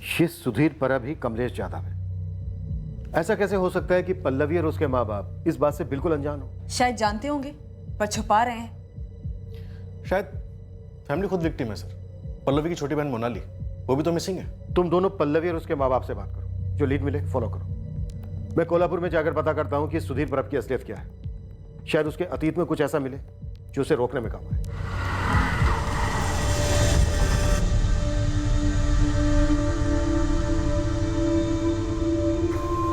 ये सुधीर परब ही कमलेश यादव है। ऐसा कैसे हो सकता है कि पल्लवी और उसके माँ बाप इस बात से बिल्कुल अनजान हो? शायद जानते होंगे पर छुपा रहे हैं। शायद फैमिली खुद विक्टिम है सर। पल्लवी की छोटी बहन मोनाली, वो भी तो मिसिंग है। तुम दोनों पल्लवी और उसके माँ बाप से बात करो, जो लीड मिले फॉलो करो। मैं कोल्हापुर में जाकर पता करता हूँ कि सुधीर परब की असलियत क्या है। शायद उसके अतीत में कुछ ऐसा मिले जो उसे रोकने में काम आए।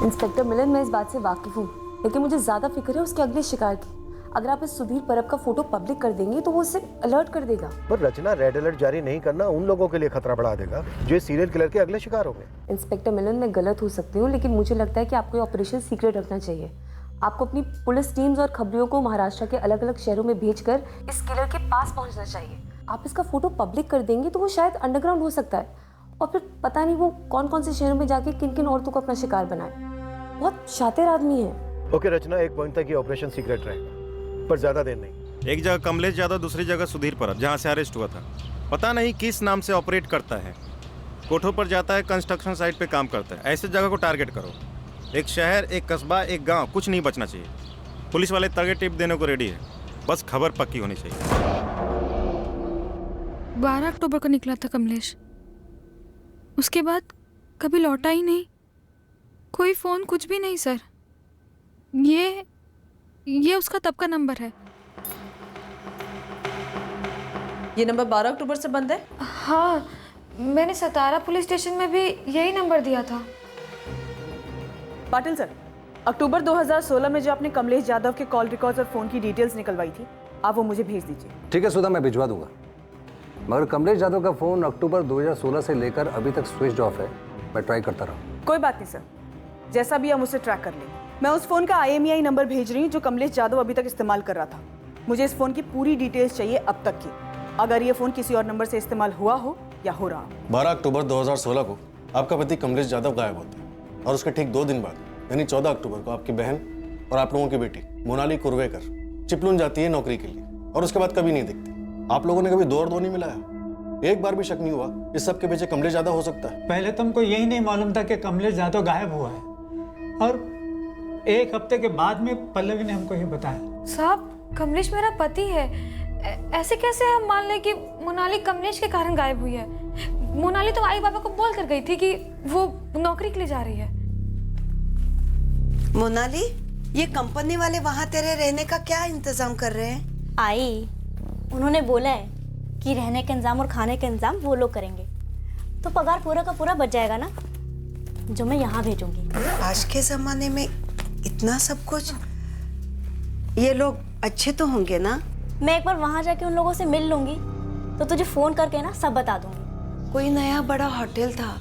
इंस्पेक्टर मिलन, मैं इस बात से वाकिफ हूँ, लेकिन मुझे ज्यादा फिक्र है उसके अगले शिकार की। अगर आप इस सुधीर परब का फोटो पब्लिक कर देंगे तो वो उसे अलर्ट कर देगा। पर रचना, रेड अलर्ट जारी नहीं करना उन लोगों के लिए खतरा बढ़ा देगा जो सीरियल किलर के अगले शिकार होंगे। इंस्पेक्टर मिलन, मैं गलत हो सकती हूँ, लेकिन मुझे लगता है कि आपको ये ऑपरेशन सीक्रेट रखना चाहिए। आपको अपनी पुलिस टीम्स और खबरियों को महाराष्ट्र के अलग अलग शहरों में भेजकर इस किलर के पास पहुंचना चाहिए। आप इसका फोटो पब्लिक कर देंगे तो वो शायद अंडरग्राउंड हो सकता है, और फिर पता नहीं वो कौन कौन से शहरों में जाके किन किन औरतों को अपना शिकार बनाए। बहुत शातिर आदमी है। ओके रचना, एक पॉइंट तक ये ऑपरेशन सीक्रेट रहेगा, पर ज्यादा देर नहीं। एक जगह कमलेश यादव, दूसरी जगह सुधीर परब, जहाँ से अरेस्ट हुआ था। पता नहीं किस नाम से ऑपरेट करता है। कोठों पर जाता है, कंस्ट्रक्शन साइट पे काम करता है। ऐसे जगह को टारगेट करो। एक शहर, एक कस्बा, एक गांव, कुछ नहीं बचना चाहिए। पुलिस वाले तगड़े टिप देने को रेडी है, बस खबर पक्की होनी चाहिए। 12 अक्टूबर को निकला था कमलेश, उसके बाद कभी लौटा ही नहीं। कोई फोन, कुछ भी नहीं सर। ये उसका तब का नंबर है। ये नंबर 12 अक्टूबर से बंद है? हाँ, मैंने सतारा पुलिस स्टेशन में भी यही नंबर दिया था। पाटिल सर, अक्टूबर 2016 में जो आपने कमलेश यादव के कॉल रिकॉर्ड्स और फोन की डिटेल्स निकलवाई थी, आप वो मुझे भेज दीजिए। ठीक है सुधा, मैं भिजवा दूंगा। मगर कमलेश यादव का फोन अक्टूबर 2016 से लेकर अभी तक स्विच ऑफ है। मैं ट्राई करता रहा। कोई बात नहीं सर, जैसा भी हम उसे ट्रैक कर लेंगे। मैं उस फोन का IMEI नंबर भेज रही हूँ जो कमलेश यादव अभी तक इस्तेमाल कर रहा था। मुझे इस फोन की पूरी डिटेल्स चाहिए अब तक की, अगर ये फोन किसी और नंबर से इस्तेमाल हुआ हो या हो रहा हो। 12 अक्टूबर 2016 को आपका पति कमलेश यादव गायब होता है, और उसके ठीक 2 दिन बाद यानी 14 अक्टूबर को आपकी बहन और आप लोगों की बेटी मोनाली कुर्वेकर चिपलून जाती है नौकरी के लिए, और उसके बाद कभी नहीं दिखती। आप लोगों ने कभी 2 और 2 नहीं मिलाया? एक बार भी शक नहीं हुआ इस सब के पीछे कमलेश यादव हो सकता है? पहले तो हमको यही नहीं मालूम था कि कमलेश यादव गायब हुआ है, और 1 हफ्ते के बाद में पल्लवी ने हमको ये बताया। साहब, कमलेश मेरा पति है, ऐसे कैसे हम मान लें कि मोनाली कमलेश के कारण गायब हुई है? मोनाली तो आई बाबा को बोल कर गई थी कि वो नौकरी के लिए जा रही है। मोनाली, ये कंपनी वाले वहाँ तेरे रहने का क्या इंतजाम कर रहे हैं? आई, उन्होंने बोला है कि रहने का इंतजाम और खाने का इंतजाम वो लोग करेंगे, तो पगार पूरा का पूरा बच जाएगा ना, जो मैं यहाँ भेजूंगी। आज के जमाने में इतना सब कुछ। ये लोग अच्छे तो होंगे ना? मैं एक बार वहाँ जाके उन लोगों से मिल लूंगी, तो तुझे फोन करके ना सब बता दूंगी। कोई नया बड़ा होटल था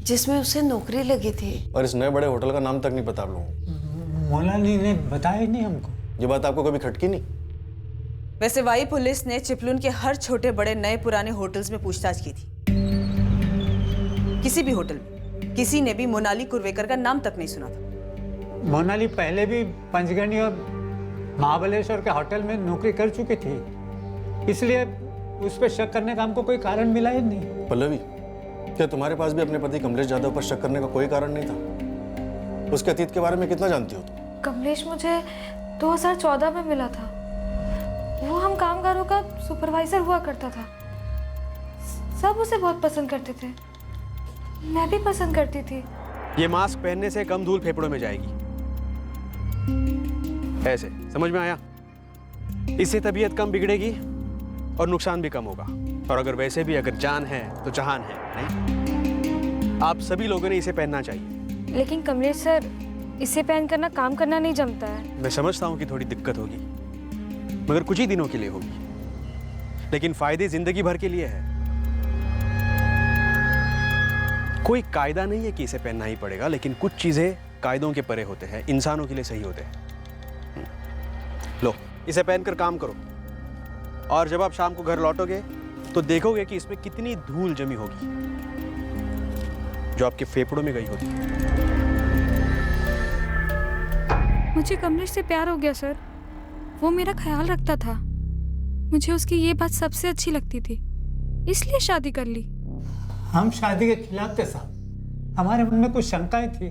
जिसमें उसे नौकरी लगी थी, और इस नए बड़े होटल का नाम तक नहीं पता आप लोगों को। मोनाली ने बताया ही नहीं हमको। ये बात आपको कभी खटकी नहीं? वैसे वाई पुलिस ने चिपलून के हर छोटे बड़े नए पुराने होटल्स में पूछताछ की थी। किसी भी होटल में किसी ने भी मोनाली कुर्वेकर का नाम तक नहीं सुना था। मोनाली पहले भी पंचगनी और महाबलेश्वर के होटल में नौकरी कर चुकी थी, इसलिए उस पर शक करने का हमको कोई कारण मिला ही नहीं। पल्लवी, क्या तुम्हारे पास भी अपने पति कमलेश यादव पर शक करने का कोई कारण नहीं था? उसके अतीत के बारे में कितना जानती हो तुम? कमलेश मुझे 2014 में मिला था। वो हम कामगारों का सुपरवाइजर हुआ करता था। सब उसे बहुत पसंद करते थे, मैं भी पसंद करती थी। ये मास्क पहनने से कम धूल फेफड़ों में जाएगी। ऐसे समझ में आया? इससे तबीयत कम बिगड़ेगी और नुकसान भी कम होगा। और अगर वैसे भी अगर जान है तो जहान है, नहीं? आप सभी लोगों ने इसे पहनना चाहिए। लेकिन कमलेश सर, इसे पहन कर ना काम करना नहीं जमता है। मैं समझता हूँ कि थोड़ी दिक्कत होगी, मगर कुछ ही दिनों के लिए होगी, लेकिन फायदे जिंदगी भर के लिए है। कोई कायदा नहीं है कि इसे पहनना ही पड़ेगा, लेकिन कुछ चीजें कायदों के परे होते हैं, इंसानों के लिए सही होते हैं। लो, इसे पहनकर काम करो, और जब आप शाम को घर लौटोगे तो देखोगे कि इसमें कितनी धूल जमी होगी जो आपके फेफड़ों में गई होती है। मुझे कमलेश से प्यार हो गया सर। वो मेरा ख्याल रखता था, मुझे उसकी ये बात सबसे अच्छी लगती थी, इसलिए शादी कर ली। हम शादी के खिलाफ थे साहब, हमारे मन में कुछ शंकाएं थी।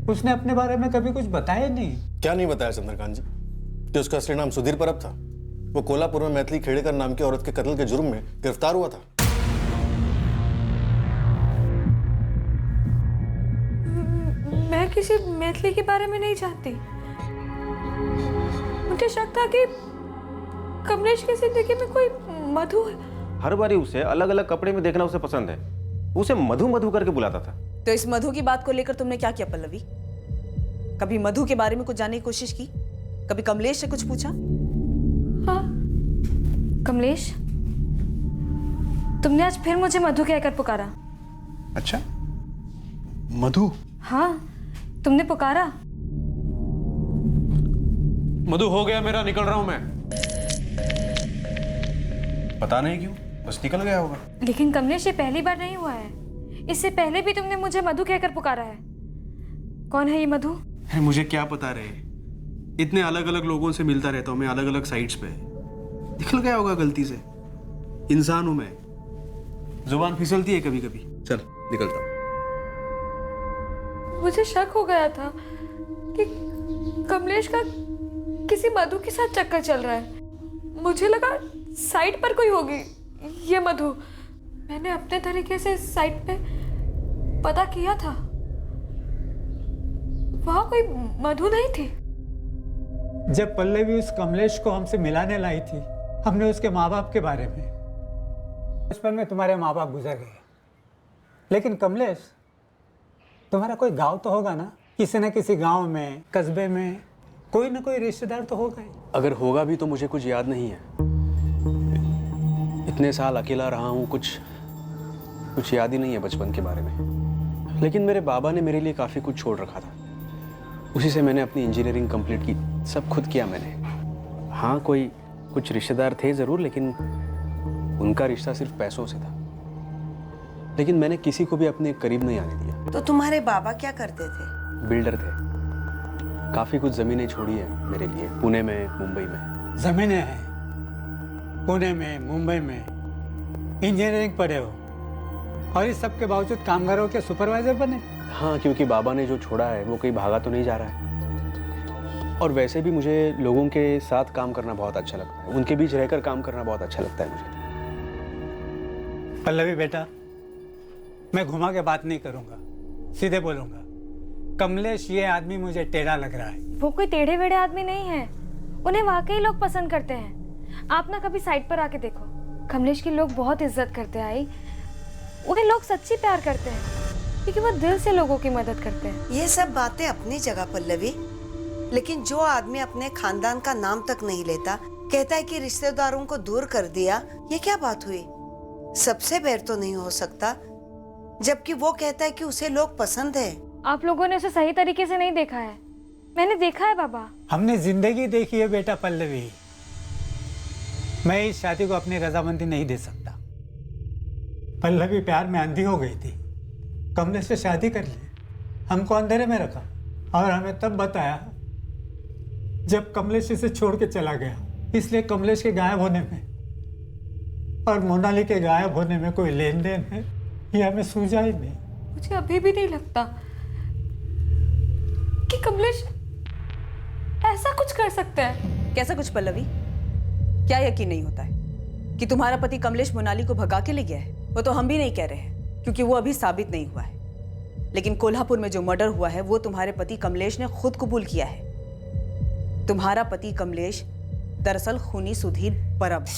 उसने अपने बारे में कभी कुछ बताया नहीं। क्या नहीं बताया चंद्रकांत जी कि उसका असली नाम सुधीर परब था? वो कोल्हापुर में मैथिली खेड़ेकर नाम की औरत के कत्ल के जुर्म में गिरफ्तार हुआ था। मैं किसी मैथिली के बारे में नहीं जानती। मुझे शक था कि कमलेश की जिंदगी में कोई मधु है। हर बारी उसे अलग अलग कपड़े में देखना उसे पसंद है। उसे मधु मधु करके बुलाता था। तो इस मधु की बात को लेकर तुमने क्या किया पल्लवी? कभी मधु के बारे में कुछ जानने की कोशिश की? कभी कमलेश से कुछ पूछा? हाँ कमलेश, तुमने आज फिर मुझे मधु कहकर पुकारा। अच्छा, मधु? हाँ, तुमने पुकारा। मधु, हो गया मेरा, निकल रहा हूं मैं। पता नहीं क्यों, बस निकल गया होगा। लेकिन कमलेश, ये पहली बार नहीं हुआ है। इससे पहले भी तुमने मुझे मधु कहकर पुकारा है। कौन है ये मधु? अरे मुझे क्या पता रहे, इतने अलग अलग लोगों से मिलता रहता हूँ मैं, अलग अलग साइट्स पे। निकल गया होगा गलती से। इंसान हूं मैं, जुबान फिसलती है कभी कभी। चल निकलता हूं। मुझे शक हो गया था कि कमलेश का किसी मधु के साथ चक्कर चल रहा है। मुझे लगा साइट पर कोई होगी ये मधु। मैंने अपने तरीके से साइट पे पता किया था, वहां कोई मधु नहीं थी। जब पल्लवी उस कमलेश को हमसे मिलाने लाई थी, हमने उसके माँ बाप के बारे में, बचपन में तुम्हारे माँ बाप गुजर गए, लेकिन कमलेश तुम्हारा कोई गांव तो होगा ना? किसी न किसी गांव में, कस्बे में कोई ना कोई रिश्तेदार तो होगा ही। अगर होगा भी तो मुझे कुछ याद नहीं है। इतने साल अकेला रहा हूँ, कुछ याद ही नहीं है बचपन के बारे में। लेकिन मेरे बाबा ने मेरे लिए काफ़ी कुछ छोड़ रखा था। उसी से मैंने अपनी इंजीनियरिंग कंप्लीट की, सब खुद किया मैंने। हाँ, कुछ रिश्तेदार थे ज़रूर, लेकिन उनका रिश्ता सिर्फ पैसों से था। लेकिन मैंने किसी को भी अपने करीब नहीं आने दिया। तो तुम्हारे बाबा क्या करते थे? बिल्डर थे। काफ़ी कुछ ज़मीनें छोड़ी है मेरे लिए, पुणे में, मुंबई में। ज़मीनें हैं पुणे में, मुंबई में, इंजीनियरिंग पढ़े हो और इस सब के बावजूद कामगारों के सुपरवाइजर बने? हाँ, क्योंकि बाबा ने जो छोड़ा है वो कहीं भागा तो नहीं जा रहा है। और वैसे भी मुझे लोगों के साथ काम करना बहुत अच्छा लगता है, उनके बीच रहकर काम करना बहुत अच्छा लगता है मुझे। पल्लवी बेटा, मैं घुमा के बात नहीं करूंगा, सीधे बोलूंगा। कमलेश ये आदमी मुझे टेढ़ा लग रहा है। वो कोई टेढ़े वेढ़े आदमी नहीं है, उन्हें वाकई लोग पसंद करते हैं। आप ना कभी साइट पर आके देखो, कमलेश की लोग बहुत इज्जत करते हैं। आई, उन्हें लोग सच्ची प्यार करते हैं क्योंकि वो दिल से लोगों की मदद करते हैं। ये सब बातें अपनी जगह पल्लवी, लेकिन जो आदमी अपने खानदान का नाम तक नहीं लेता, कहता है कि रिश्तेदारों को दूर कर दिया, ये क्या बात हुई? सबसे बैर तो नहीं हो सकता, जबकि वो कहता है कि उसे लोग पसंद है। आप लोगों ने उसे सही तरीके से नहीं देखा है। मैंने देखा है बाबा। हमने जिंदगी देखी है बेटा पल्लवी। मैं इस शादी को अपनी रजामंदी नहीं दे सकता। पल्लवी प्यार में अंधी हो गई थी, कमलेश से शादी कर ली, हमको अंधेरे में रखा और हमें तब बताया जब कमलेश इसे छोड़ के चला गया। इसलिए कमलेश के गायब होने में और मोनाली के गायब होने में कोई लेन देन है, ये हमें सूझा ही नहीं। मुझे अभी भी नहीं लगता कि कमलेश ऐसा कुछ कर सकता है। कैसा कुछ पल्लवी? क्या यकीन नहीं होता है कि तुम्हारा पति कमलेश मोनाली को भगा के ले गया है? वो तो हम भी नहीं कह रहे हैं, क्योंकि वो अभी साबित नहीं हुआ है। लेकिन कोल्हापुर में जो मर्डर हुआ है वो तुम्हारे पति कमलेश ने खुद कबूल किया है। तुम्हारा पति कमलेश दरअसल खूनी सुधीर परब है,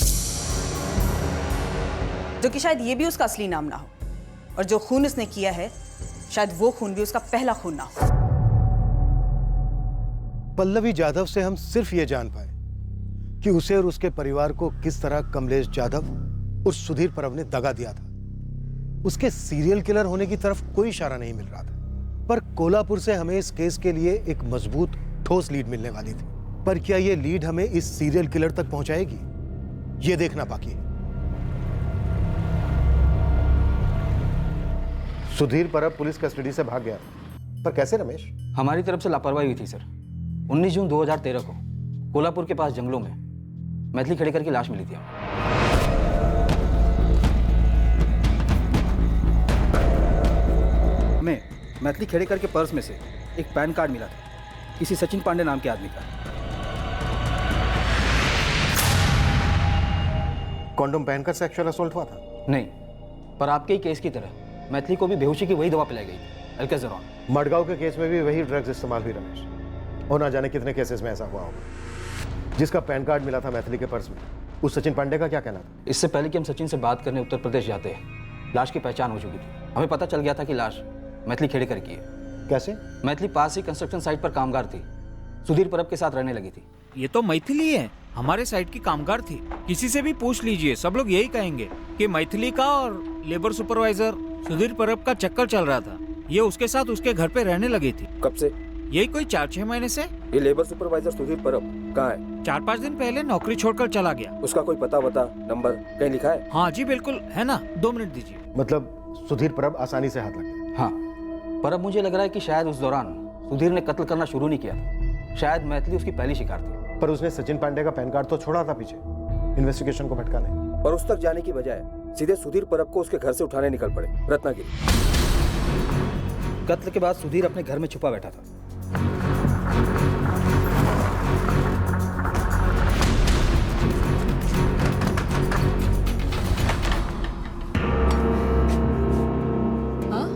जो कि शायद ये भी उसका असली नाम ना हो, और जो खून उसने किया है शायद वो खून भी उसका पहला खून ना हो। पल्लवी जाधव से हम सिर्फ ये जान पाए कि उसे और उसके परिवार को किस तरह कमलेश जाधव उस सुधीर परब ने दगा दिया था। उसके सीरियल किलर होने की तरफ कोई इशारा नहीं मिल रहा था, पर कोल्हापुर से हमें इस केस के लिए एक मजबूत ठोस लीड मिलने वाली थी। पर क्या ये लीड हमें इस सीरियल किलर तक पहुंचाएगी, ये देखना बाकी है। सुधीर परब पुलिस कस्टडी से भाग गया, पर कैसे रमेश? हमारी तरफ से लापरवाही हुई थी सर। 19 जून 2013 को कोल्हापुर के पास जंगलों में मैथिली खेड़ेकर की लाश मिली थी। हमें मैथिली खेड़ेकर के पर्स में से एक पैन कार्ड मिला था किसी सचिन पांडे नाम के आदमी का। कॉन्डोम पहनकर सेक्सुअल असॉल्ट हुआ था? नहीं, पर आपके ही केस की तरह मैथिली को भी बेहोशी की वही दवा पिलाई गई थी, एल्केजरॉन। मडगांव के केस में भी वही ड्रग्स इस्तेमाल हुई रमेश, और ना जाने कितने केसेस में ऐसा हुआ होगा। जिसका पैन कार्ड मिला था मैथिली के पर्स में, उस सचिन पांडे का क्या कहना था? इससे पहले कि हम सचिन से बात करने उत्तर प्रदेश जाते हैं, लाश की पहचान हो चुकी थी। हमें पता चल गया था कि लाश मैथिली खेड़ेकर की है। कैसे? मैथिली पास ही कंस्ट्रक्शन साइट पर कामगार थी, सुधीर परब के साथ रहने लगी थी। ये तो मैथिली है, हमारे साइट की कामगार थी। किसी से भी पूछ लीजिए, सब लोग यही कहेंगे कि मैथिली का और लेबर सुपरवाइजर सुधीर परब का चक्कर चल रहा था। ये उसके साथ उसके घर पे रहने लगी थी। कब से? यही कोई 4-6 महीने से। ये लेबर सुपरवाइजर सुधीर परब कहाँ है? 4-5 दिन पहले नौकरी छोड़कर चला गया। उसका कोई पता नंबर कहीं लिखा है? हाँ जी बिल्कुल है ना, 2 मिनट दीजिए। मतलब सुधीर परब आसानी से हाथ लग गया? हाँ, पर अब मुझे लग रहा है कि शायद उस दौरान सुधीर ने कत्ल करना शुरू नहीं किया था। शायद मैथिली उसकी पहली शिकार थी। पर उसने सचिन पांडे का पैन कार्ड तो छोड़ा था पीछे, इन्वेस्टिगेशन को भटकाने। और उस तक जाने की बजाय सीधे सुधीर परब को उसके घर से उठाने निकल पड़े रत्नागिरी। कत्ल के बाद सुधीर अपने घर में छुपा बैठा था।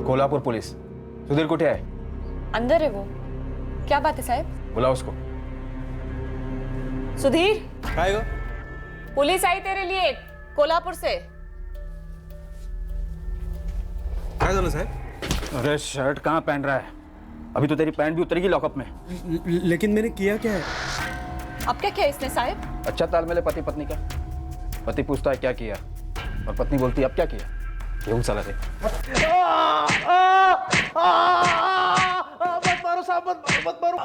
कोल्हापुर पुलिस सुधीर कुठे है? अंदर है वो। क्या बात है साहब? बुलाओ उसको। सुधीर, काय गो? पुलिस आई तेरे लिए कोल्हापुर से। काय झालं साहेब? अरे शर्ट कहाँ पहन रहा है? अभी तो तेरी पैंट भी उतरेगी लॉकअप में। लेकिन मैंने किया क्या है? अब क्या किया इसने साहब? अच्छा तालमेल है पति पत्नी का। पति पूछता है क्या किया, और पत्नी बोलती है अब क्या किया। ये साला थे। मत मारो साहब, मत मारो,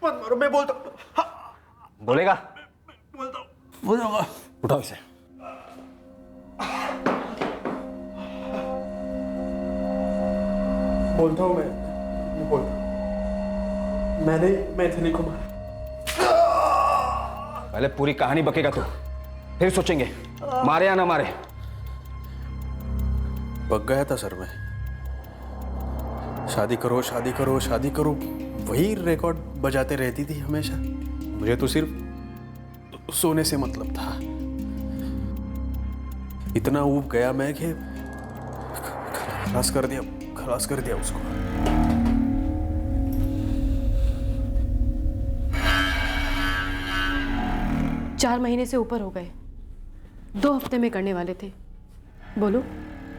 मत मारो, मैं बोलता हूँ। बोलेगा? बोलूंगा। उठाओ इसे। बोलता हूँ मैं बोलता हूँ। मैंने मैथिली को मारा। पहले पूरी कहानी बकेगा तू, फिर सोचेंगे मारे या ना मारे। बक गया था सर मैं। शादी करो शादी करो शादी करो, वही रिकॉर्ड बजाते रहती थी हमेशा। मुझे तो सिर्फ सोने से मतलब था। इतना ऊब गया मैं कि खलास कर दिया उसको। चार महीने से ऊपर हो गए, 2 हफ्ते में करने वाले थे। बोलो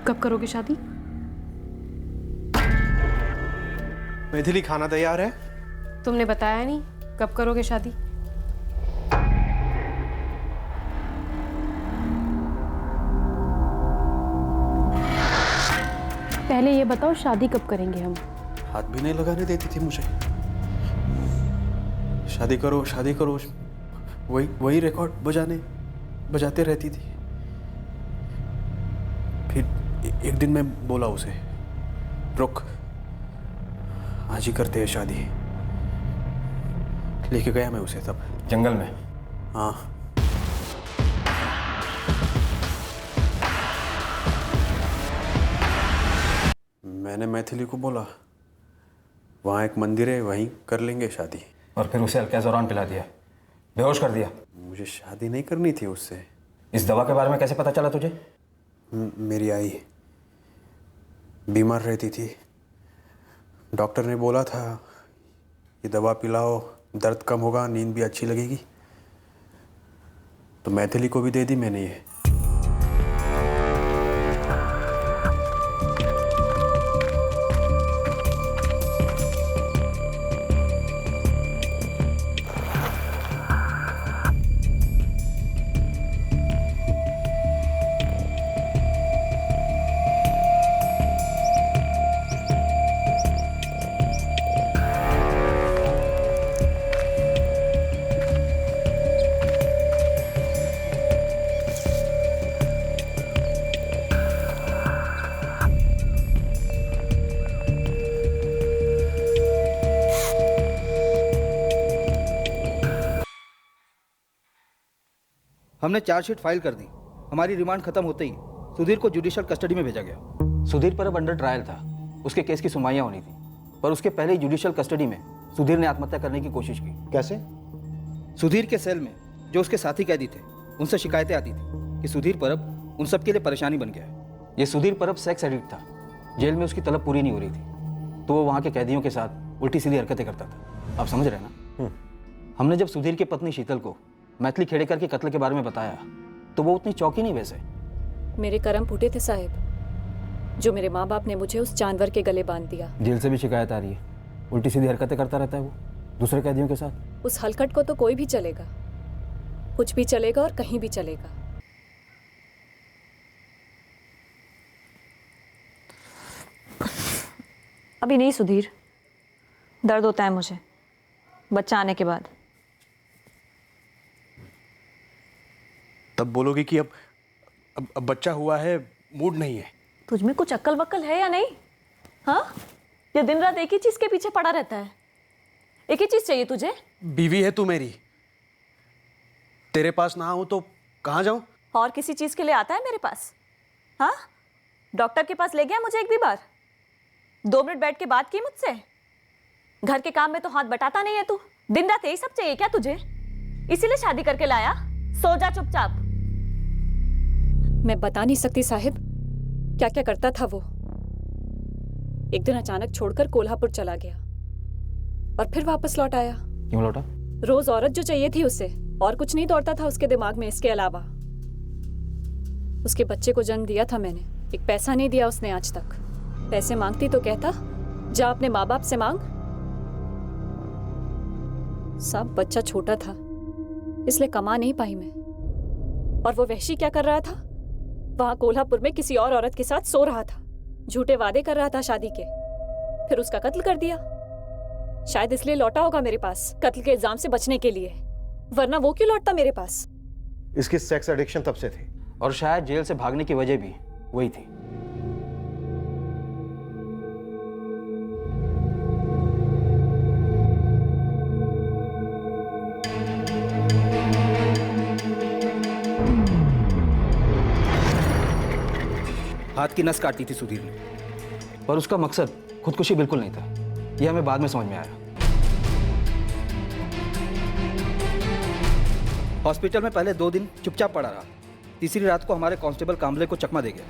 कब करोगे शादी? मैथिली खाना तैयार है? तुमने बताया नहीं कब करोगे शादी। पहले ये बताओ शादी कब करेंगे हम? हाथ भी नहीं लगाने देती थी मुझे। शादी करो वही रिकॉर्ड बजाते रहती थी। फिर एक दिन मैं बोला उसे, रुक आज ही करते हैं शादी। लेके गया मैं उसे तब जंगल में। हाँ, मैंने मैथिली को बोला वहाँ एक मंदिर है, वहीं कर लेंगे शादी। और फिर उसे अल्केज़ोरान पिला दिया, बेहोश कर दिया। मुझे शादी नहीं करनी थी उससे। इस दवा के बारे में कैसे पता चला तुझे? मेरी आई बीमार रहती थी, डॉक्टर ने बोला था ये दवा पिलाओ, दर्द कम होगा, नींद भी अच्छी लगेगी। तो मैथिली को भी दे दी मैंने ये। हमने चार्जशीट फाइल कर दी। हमारी रिमांड खत्म होते ही सुधीर को जुडिशियल कस्टडी में भेजा गया। सुधीर परब अंडर ट्रायल था, उसके केस की सुनवाइयाँ होनी थी, पर उसके पहले जुडिशियल कस्टडी में सुधीर ने आत्महत्या करने की कोशिश की। कैसे? सुधीर के सेल में जो उसके साथी कैदी थे, उनसे शिकायतें आती थी कि सुधीर परब उन सब के लिए परेशानी बन गया है। ये सुधीर परब सेक्स एडिक्ट था, जेल में उसकी तलब पूरी नहीं हो रही थी, तो वो वहाँ के कैदियों के साथ उल्टी सीधी हरकतें करता था। आप समझ रहे हैं ना? हमने जब सुधीर की पत्नी शीतल को मैथिली खेड़ेकर के कत्ल के बारे में बताया तो वो उतनी चौंकी नहीं वैसे। मेरे कर्म फूटे थे साहिब, जो मेरे माँ बाप ने मुझे उस जानवर के गले बांध दिया। जेल से भी शिकायत आ रही है, उल्टी सीधी हरकतें करता रहता है वो दूसरे कैदियों के साथ। उस हलकट को तो कोई भी चलेगा, कुछ भी चलेगा और कहीं भी चलेगा। अभी नहीं सुधीर, दर्द होता है मुझे बच्चा आने के बाद। तब बोलोगे कि अब बच्चा हुआ है, मूड नहीं है। तुझ में कुछ अक्ल वक्ल है या नहीं? हाँ, ये दिन रात एक ही चीज के पीछे पड़ा रहता है। एक ही चीज चाहिए तुझे। बीवी है तू मेरी, तेरे पास ना हूं तो कहाँ जाऊं? और किसी चीज के लिए आता है मेरे पास? हाँ, डॉक्टर के पास ले गया मुझे एक भी बार? 2 मिनट बैठ के बात की मुझसे? घर के काम में तो हाथ बटाता नहीं है तू। दिन रात यही सब चाहिए क्या तुझे? इसीलिए शादी करके लाया? सो जा चुपचाप। मैं बता नहीं सकती साहिब क्या क्या करता था वो। एक दिन अचानक छोड़कर कोल्हापुर चला गया और फिर वापस लौट आया। क्यों लौटा? रोज औरत जो चाहिए थी उसे, और कुछ नहीं दौड़ता था उसके दिमाग में इसके अलावा। उसके बच्चे को जन्म दिया था मैंने, एक पैसा नहीं दिया उसने आज तक। पैसे मांगती तो कहता जा अपने माँ बाप से मांग। सब बच्चा छोटा था इसलिए कमा नहीं पाई मैं। और वो वहशी क्या कर रहा था? वहां कोल्हापुर में किसी और औरत के साथ सो रहा था, झूठे वादे कर रहा था शादी के, फिर उसका कत्ल कर दिया। शायद इसलिए लौटा होगा मेरे पास, कत्ल के इल्जाम से बचने के लिए, वरना वो क्यों लौटता मेरे पास? इसकी सेक्स एडिक्शन तब से थी, और शायद जेल से भागने की वजह भी वही थी। हाथ की नस काटी थी सुधीर ने, पर उसका मकसद खुदकुशी बिल्कुल नहीं था। यह हमें बाद में समझ में आया। हॉस्पिटल में पहले 2 दिन चुपचाप पड़ा रहा, तीसरी रात को हमारे कांस्टेबल कांबले को चकमा दे गया।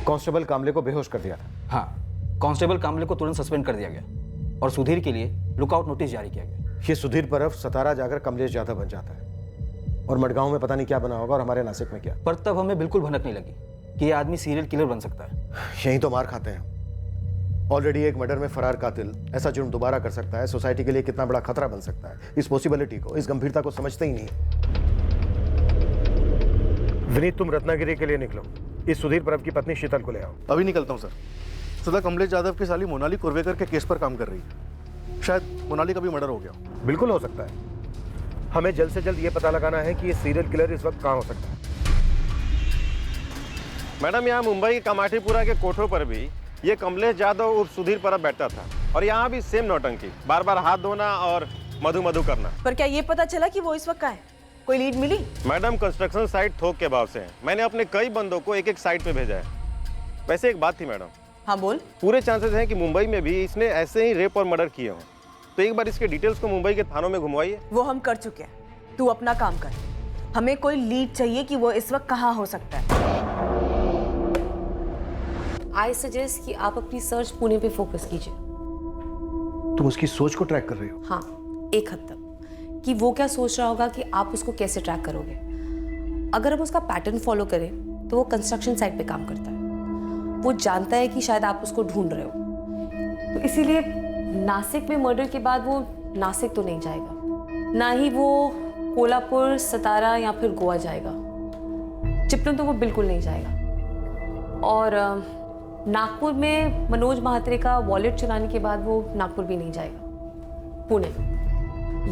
कांस्टेबल कामले को बेहोश कर दिया था। हाँ, कांस्टेबल कामले को तुरंत सस्पेंड कर दिया गया और सुधीर के लिए लुकआउट नोटिस जारी किया गया। ये सुधीर परब सतारा जाकर कमलेश यादव बन जाता है और मडगांव में पता नहीं क्या बना होगा, और हमारे नासिक में क्या। पर तब हमें बिल्कुल भनक नहीं लगी कि ये आदमी सीरियल किलर बन सकता है। यही तो मार खाते हैं। ऑलरेडी एक मर्डर में फरार कातिल ऐसा जुर्म दोबारा कर सकता है, सोसाइटी के लिए कितना बड़ा खतरा बन सकता है। इस पॉसिबिलिटी को, इस गंभीरता को समझते ही नहीं। विनीत, तुम रत्नागिरी के लिए निकलो, इस सुधीर परब की पत्नी शीतल को ले आओ। अभी निकलता हूँ सर। सदा कमलेश यादव की साली मोनाली कुर्वेकर के केस पर काम कर रही है। शायद मोनाली का भी मर्डर हो गया। बिल्कुल हो सकता है। हमें जल्द से जल्द ये पता लगाना है कि ये सीरियल किलर इस वक्त कहाँ हो सकता है। मैडम, यहाँ मुंबई के कमाटीपुरा के कोठों पर भी ये कमलेश यादव उर्फ सुधीर परब बैठता था, और यहाँ भी सेम नौटंकी, बार बार हाथ धोना और मधु मधु करना। पर क्या ये पता चला कि वो इस वक्त कहाँ है? कोई लीड मिली? मैडम, कंस्ट्रक्शन साइट थोक के भाव से है। मैंने अपने कई बंदों को एक एक साइट पे भेजा है। वैसे एक बात थी मैडम। हाँ बोल। पूरे चांसेस हैं कि मुंबई में भी इसने ऐसे ही रेप और मर्डर किए हों, तो एक बार इसके डिटेल्स को मुंबई के थानों में घुमवाइए। वो हम कर चुके हैं, तू अपना काम कर। हमें कोई लीड चाहिए कि वो इस वक्त कहाँ हो सकता है। आई सजेस्ट कि आप अपनी सर्च पुणे पे फोकस कीजिए। तुम उसकी सोच को ट्रैक कर रही हो? हाँ, एक हद तक, कि वो क्या सोच रहा होगा कि आप उसको कैसे ट्रैक करोगे। अगर हम उसका पैटर्न फॉलो करें तो वो कंस्ट्रक्शन साइट पे काम करता है। वो जानता है कि शायद आप उसको ढूंढ रहे हो, तो इसीलिए नासिक में मर्डर के बाद वो नासिक तो नहीं जाएगा, ना ही वो कोल्हापुर, सतारा या फिर गोवा जाएगा। चिपळूण तो वो बिल्कुल नहीं जाएगा। और नागपुर में मनोज महात्रे का वॉलेट चुराने के बाद वो नागपुर भी नहीं जाएगा। पुणे,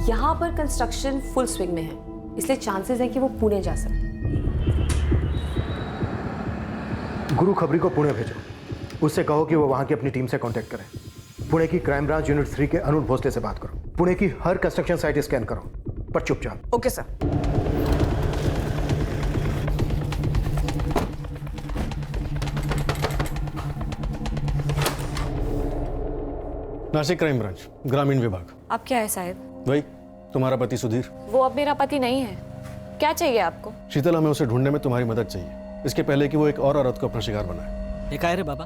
यहाँ पर कंस्ट्रक्शन फुल स्विंग में है, इसलिए चांसेस है कि वो पुणे जा सकते। गुरु खबरी को पुणे भेजो, उससे कहो कि वो वहां की अपनी टीम से कांटेक्ट करें। पुणे की क्राइम ब्रांच यूनिट 3 के अनुज भोसले से बात करो। पुणे की हर कंस्ट्रक्शन साइट स्कैन करो। पर चुपचाप। Okay sir. Nashik crime branch, ग्रामीण विभाग। आप क्या है साहब? वही तुम्हारा पति सुधीर। वो अब मेरा पति नहीं है। क्या चाहिए आपको? शीतल, हमें उसे ढूंढने में तुम्हारी मदद चाहिए, इसके पहले कि वो एक और औरत को अपना शिकार बनाए। ये क्या है रे बाबा,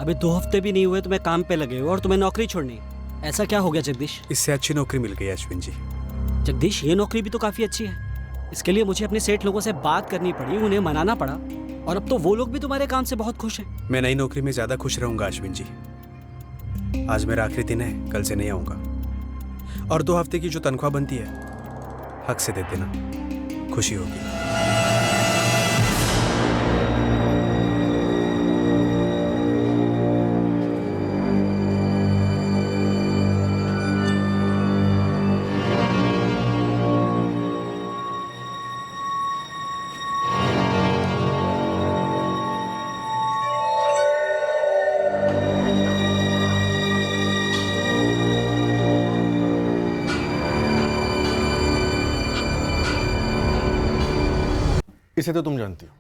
अभी 2 हफ्ते भी नहीं हुए तुम्हें काम पे लगे हो और तुम्हें नौकरी छोड़नी। ऐसा क्या हो गया जगदीश? इससे अच्छी नौकरी मिल गई अश्विन जी। जगदीश, ये नौकरी भी तो काफी अच्छी है। इसके लिए मुझे अपने सेठ लोगों से बात करनी पड़ी, उन्हें मनाना पड़ा, और अब तो वो लोग भी तुम्हारे काम से बहुत खुश हैं। मैं नई नौकरी में ज्यादा खुश रहूंगा अश्विन जी। आज मेरा आखिरी दिन है, कल से नहीं आऊंगा। और 2 हफ्ते की जो तनख्वाह बनती है हक से दे देना, खुशी होगी। इसे तो तुम जानती हो,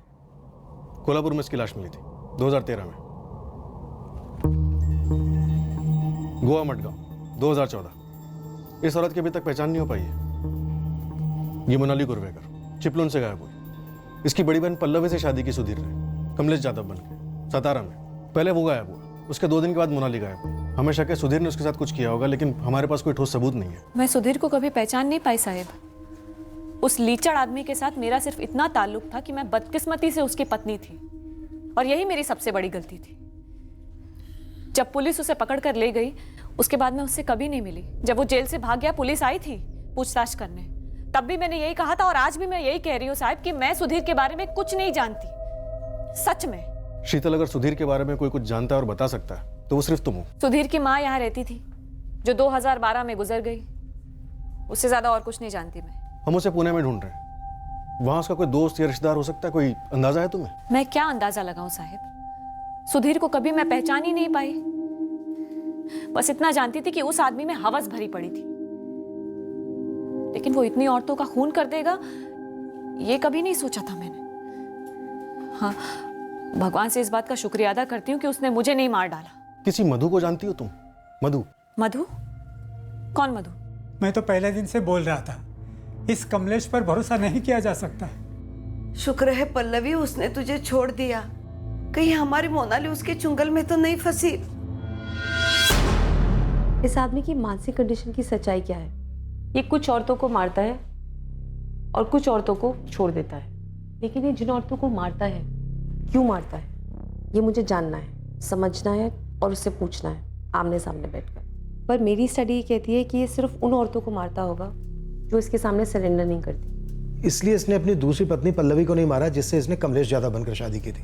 कोल्हापुर में इसकी लाश मिली थी 2013 में। गोवा मडगांव 2014। इस औरत की अभी तक पहचान नहीं हो पाई है। ये मोनाली कुरवेकर चिपलून से गायब हुई। इसकी बड़ी बहन पल्लवी से शादी की सुधीर ने, कमलेश यादव बन के, सतारा में। पहले वो गायब हुआ, उसके 2 दिन के बाद मोनाली गायब हुई। हमें शक है सुधीर ने उसके साथ कुछ किया होगा, लेकिन हमारे पास कोई ठोस सबूत नहीं है। मैं सुधीर को कभी पहचान नहीं पाई साहब। उस लीचड़ आदमी के साथ मेरा सिर्फ इतना ताल्लुक था कि मैं बदकिस्मती से उसकी पत्नी थी, और यही मेरी सबसे बड़ी गलती थी। जब पुलिस उसे पकड़ कर ले गई, उसके बाद मैं उससे कभी नहीं मिली। जब वो जेल से भाग गया, पुलिस आई थी पूछताछ करने, तब भी मैंने यही कहा था, और आज भी मैं यही कह रही हूँ साहब कि मैं सुधीर के बारे में कुछ नहीं जानती, सच में। शीतल, अगर सुधीर के बारे में कोई कुछ जानता है और बता सकता है तो वो सिर्फ तुम हो। सुधीर की माँ यहाँ रहती थी, जो 2012 में गुजर गई। उससे ज्यादा और कुछ नहीं जानती मैं। हम उसे पुणे में ढूंढ रहे हैं। वहां उसका कोई दोस्त या रिश्तेदार हो सकता है, कोई अंदाजा है तुम्हें? मैं क्या अंदाजा लगाऊं साहिब, सुधीर को कभी मैं पहचान ही नहीं पाई। बस इतना जानती थी कि उस आदमी में हवस भरी पड़ी थी, लेकिन वो इतनी औरतों का खून कर देगा, ये कभी नहीं सोचा था मैंने। हाँ, भगवान से इस बात का शुक्रिया अदा करती हूँ कि उसने मुझे नहीं मार डाला। किसी मधु को जानती हो तुम? मधु? मधु? कौन मधु? मैं तो पहले दिन से बोल रहा था, इस कमलेश पर भरोसा नहीं किया जा सकता। शुक्र है पल्लवी, उसने तुझे छोड़ दिया। कहीं हमारी मोनाली उसके चुंगल में तो नहीं फंसी। इस आदमी की मानसिक कंडीशन की सच्चाई क्या है? ये कुछ औरतों को मारता है और कुछ औरतों को छोड़ देता है, लेकिन ये जिन औरतों को मारता है, क्यों मारता है, ये मुझे जानना है, समझना है और उससे पूछना है आमने सामने बैठकर। पर मेरी स्टडी कहती है कि ये सिर्फ उन औरतों को मारता होगा जो इसके सामने सरेंडर नहीं करती। इसलिए इसने अपनी दूसरी पत्नी पल्लवी को नहीं मारा, जिससे इसने कमलेश यादव बनकर शादी की थी।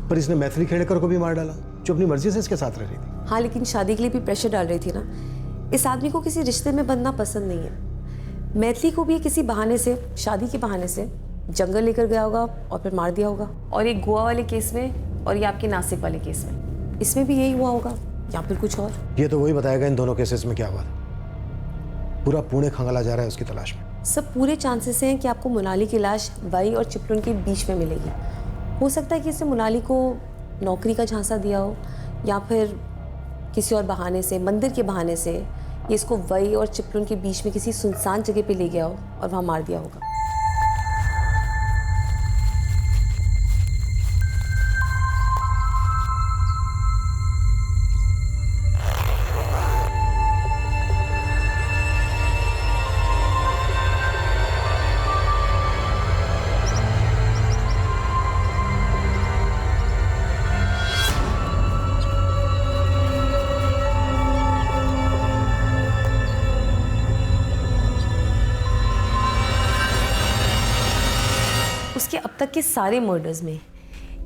पर इसने मैथिली खेड़कर को भी मार डाला, जो अपनी मर्जी से इसके साथ रह रही थी। हाँ, लेकिन शादी के लिए भी प्रेशर डाल रही थी ना। इस आदमी को किसी रिश्ते में बंधना पसंद नहीं है। मैथिली को भी किसी बहाने से, शादी के बहाने से जंगल लेकर गया होगा और फिर मार दिया होगा। और एक गोवा वाले केस में और ये आपके नासिक वाले केस में, इसमें भी यही हुआ होगा या फिर कुछ और। ये तो वही बताएगा इन दोनों केसेस में क्या हुआ। पूरा पुणे खंगाला जा रहा है उसकी तलाश में। सब पूरे चांसेस हैं कि आपको मोनाली की लाश वाई और चिपलून के बीच में मिलेगी। हो सकता है कि इसने मोनाली को नौकरी का झांसा दिया हो, या फिर किसी और बहाने से, मंदिर के बहाने से ये इसको वाई और चिपलून के बीच में किसी सुनसान जगह पे ले गया हो और वहाँ मार दिया होगा। उसके अब तक के सारे मर्डर्स में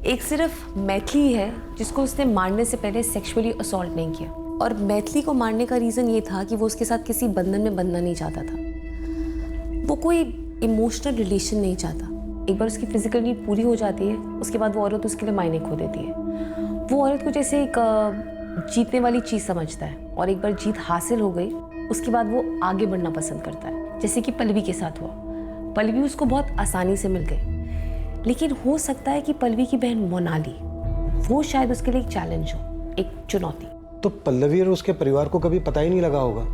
एक सिर्फ मैथिली है जिसको उसने मारने से पहले सेक्सुअली असॉल्ट नहीं किया, और मैथिली को मारने का रीज़न ये था कि वो उसके साथ किसी बंधन में बंधना नहीं चाहता था। वो कोई इमोशनल रिलेशन नहीं चाहता। एक बार उसकी फिजिकल नीड पूरी हो जाती है, उसके बाद वो औरत उसके लिए मायने खो देती है। वो औरत को जैसे एक जीतने वाली चीज़ समझता है, और एक बार जीत हासिल हो गई उसके बाद वो आगे बढ़ना पसंद करता है। जैसे कि पल्लवी के साथ हुआ। पल्लवी उसको बहुत आसानी से मिल गई, लेकिन हो सकता है कि पल्लवी की बहन मोनाली, वो शायद उसके लिए एक चैलेंज हो, एक चुनौती। तो पल्लवी और उसके परिवार को कभी पता ही नहीं लगा होगा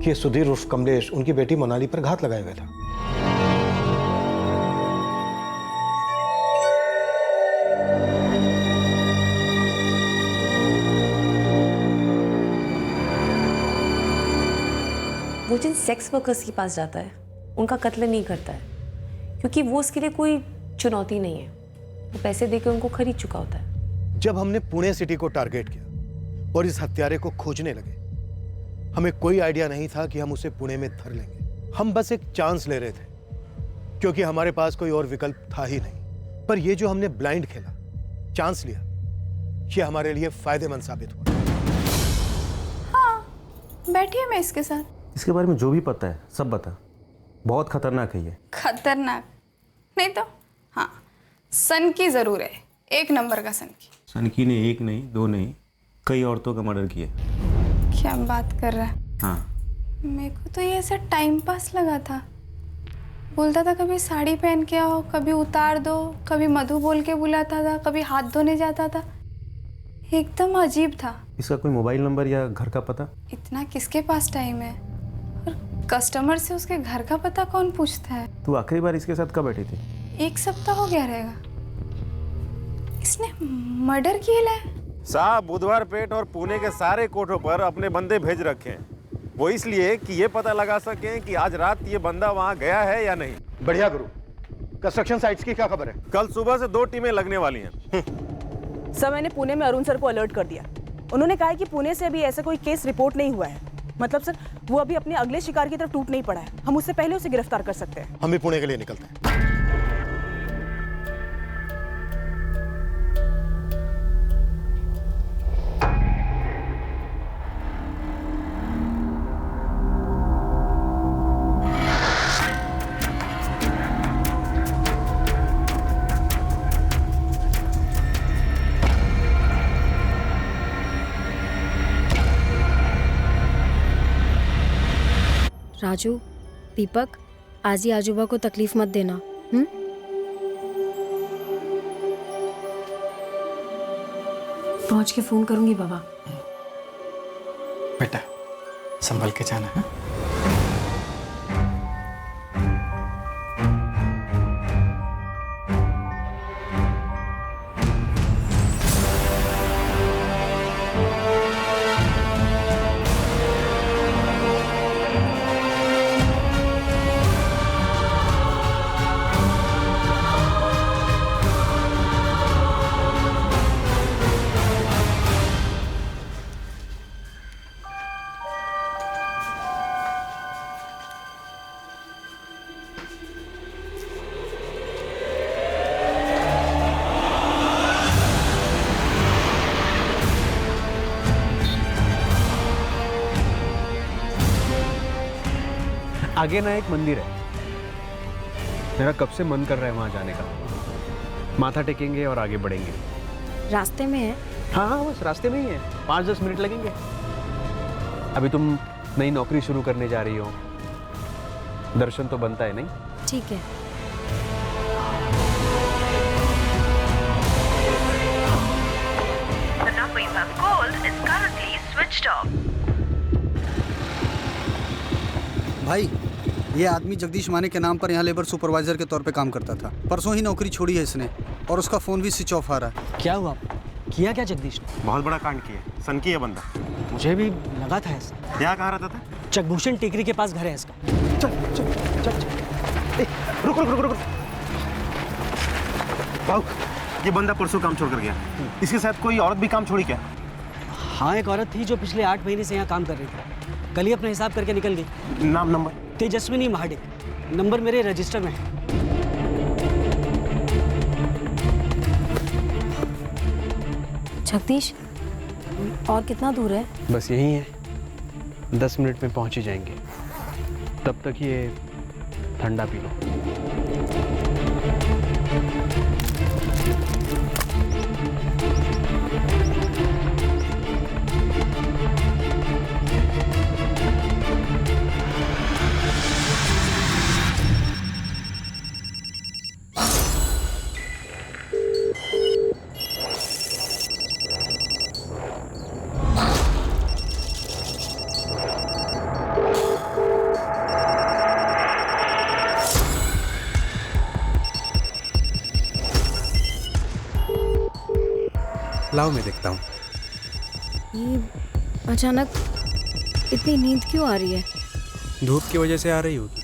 कि सुधीर उर्फ कमलेश उनकी बेटी मोनाली पर घात लगाए हुए था। वो जिन सेक्स वर्कर्स के पास जाता है उनका कत्ल नहीं करता है, क्योंकि वो उसके लिए कोई चुनौती नहीं है। वो पैसे देकर उनको खरीद चुका होता है। जब हमने पुणे सिटी को टारगेट किया और इस हत्यारे को खोजने लगे, हमें कोई आइडिया नहीं था कि हम उसे पुणे में धर लेंगे। हम बस एक चांस ले रहे थे, क्योंकि हमारे पास कोई और विकल्प था ही नहीं। पर ये जो हमने ब्लाइंड खेला, चांस लिया, ये हमारे लिए फायदेमंद साबित हुआ। हाँ, बैठिए मैं इसके साथ। इसके बारे में जो भी पता है सब बता। बहुत खतरनाक है ये। खतरनाक नहीं तो हाँ, सन की जरूर है, 1 नंबर का सन की। सनकी ने 1 नहीं 2 नहीं कई औरतों का मर्डर किया। क्या बात कर रहा है? हाँ, मेरे को तो ये ऐसा टाइम पास लगा था। बोलता था कभी साड़ी पहन के आओ, कभी उतार दो, कभी मधु बोल के बुलाता था, कभी हाथ धोने जाता था। एकदम अजीब था। इसका कोई मोबाइल नंबर या घर का पता? इतना किसके पास टाइम है? और कस्टमर से उसके घर का पता कौन पूछता है? तू आखिरी बार इसके साथ कब बैठी थी? 1 सप्ताह हो गया रहेगा। इसने मर्डर किया है। साहब बुधवार पेट और पुणे के सारे कोठों पर अपने बंदे भेज रखे हैं। वो इसलिए कि ये पता लगा सकें कि आज रात ये बंदा वहाँ गया है या नहीं। बढ़िया गुरु। कंस्ट्रक्शन साइट्स की क्या खबर है? कल सुबह से 2 टीमें लगने वाली हैं। सर, मैंने पुणे में अरुण सर को अलर्ट कर दिया। उन्होंने कहा है कि पुणे से अभी ऐसा कोई केस रिपोर्ट नहीं हुआ है। मतलब सर, वो अभी अपने अगले शिकार की तरफ टूट नहीं पड़ा है। हम उससे पहले उसे गिरफ्तार कर सकते हैं। हम भी पुणे के लिए निकलते हैं। राजू, दीपक, आज ही आजूबा को तकलीफ मत देना। पहुंच के फोन करूंगी बाबा। बेटा संभल के जाना है। आगे ना एक मंदिर है, मेरा कब से मन कर रहा है वहां जाने का। माथा टेकेंगे और आगे बढ़ेंगे। रास्ते में है? हाँ हाँ, बस रास्ते में ही है। 5-10 मिनट लगेंगे। अभी तुम नई नौकरी शुरू करने जा रही हो, दर्शन तो बनता है नहीं? ठीक है। The number you have called is currently switched off. भाई, ये आदमी जगदीश माने के नाम पर यहाँ लेबर सुपरवाइजर के तौर पे काम करता था। परसों ही नौकरी छोड़ी है इसने और उसका फोन भी स्विच ऑफ आ रहा है। क्या हुआ? किया क्या जगदीश ने? बहुत बड़ा कांड किया, सनकी है बंदा। मुझे भी लगा था ऐसा। यहाँ कहाँ रहता था? चकभूषण टेकरी के पास घर है इसका। चल चल चल चल। रुक रुक रुक रुक। भाऊ, ये बंदा परसों काम छोड़ कर गया। इसके साथ कोई औरत भी काम छोड़ी क्या? हाँ, एक औरत थी जो पिछले 8 महीने से यहाँ काम कर रही थी। कल ही अपना हिसाब करके निकल गई। नाम नंबर? तेजस्विनी महाडिक। नंबर मेरे रजिस्टर में है। जगदीश, और कितना दूर है? बस यही है, 10 मिनट में पहुंच ही जाएंगे। तब तक ये ठंडा पी लो। लाओ मैं देखता हूँ। ये अचानक इतनी नींद क्यों आ रही है? धूप की वजह से आ रही होगी।